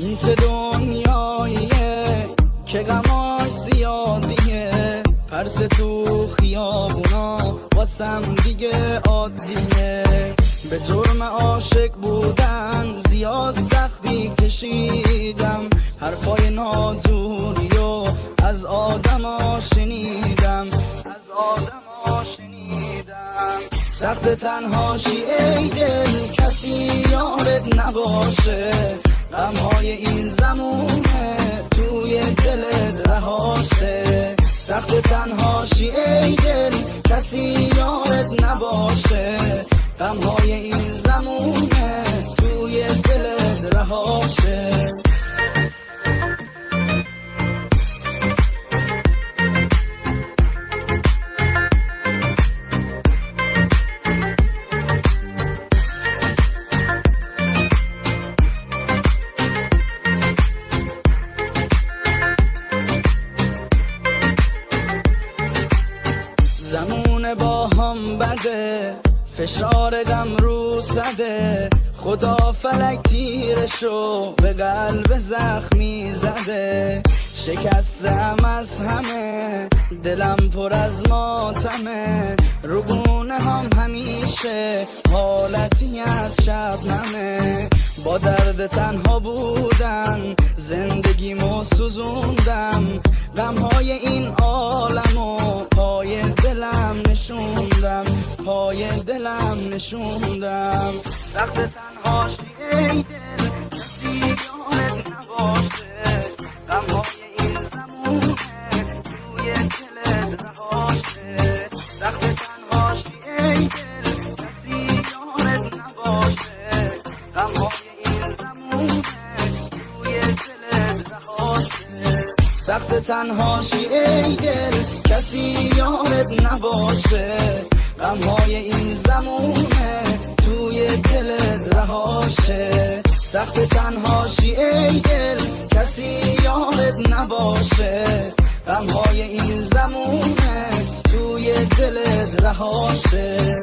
این چه دنیاییه که غماش زیادیه، پرس تو خیابونا واسم دیگه عادیه. به جرم عاشق بودن زیاد سختی کشیدم، حرفای نازوریو از آدما شنیدم، سخت تنهاشی ای دل، کسی یارت نباشه، غمهای این زمونه توی دلت رهاشه. سخت تنهاشی ای دل، کسی یارت نباشه، غمهای این زمونه توی دلت رهاشه. زمونه با هم بده، فشار غم رو زده، خدا فلک تیرشو به قلب زخمی زده. شکستم از همه، دلم پر از ماتمه، روگونه هم همیشه حالتی از شبنمه. با درد تنها بودن زندگیمو سوزوندم، غمهای این عالمو پای دلم نشوندم، پای دلم نشوندم. سخت تنهاشی ای دل، کسی یارت نباشه، غمهای این زمونه توی دلت رهاشه. سخت تنهاشی ای دل، کسی یارت نباشه، غمهای این زمونه توی دلت رهاشه. سخت تنهاشی ای دل، کسی یارت نباشه، غمهای این زمونه توی دلت رهاشه. سخت تنهاشی ای دل، کسی یارت نباشه، غمهای این زمونه توی دلت رهاشه.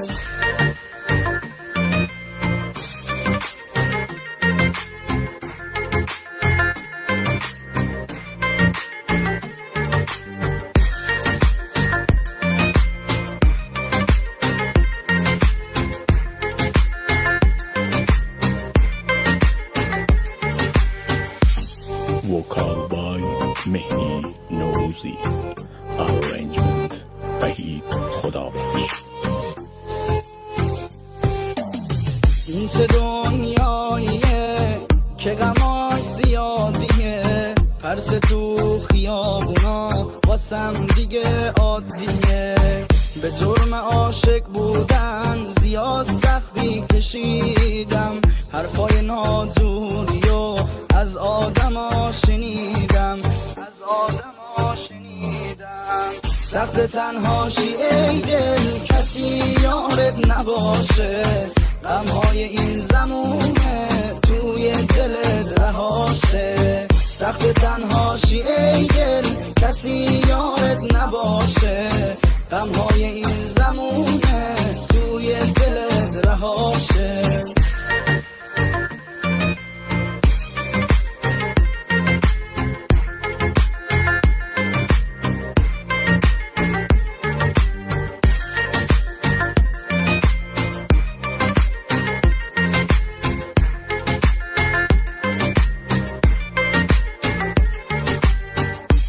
Vocal by مهدی نوروزی. Arrangement وحید خدابخش. این چه دنیاییه که غماش زیادیه، پرس تو خیابونا واسم دیگه عادیه. به جرم عاشق بودن زیاد سختی کشیدم، حرفای نازوریو از آدما شنیدم، سخت تنهاشی ای دل، کسی یارت نباشه، غمهای این زمونه توی دلت رهاشه. سخت تنهاشی ای دل، کسی یارت نباشه، غمهای این زمونه توی دلت رهاشه.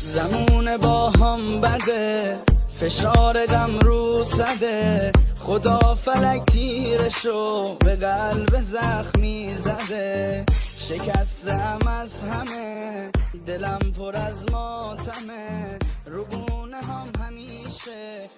زمونه با هم بده، فشار غم رو زده، خدا فلک تیرشو به قلب زخمی زده. شکستم از همه، دلم پر از ماتمه، روگونه هم همیشه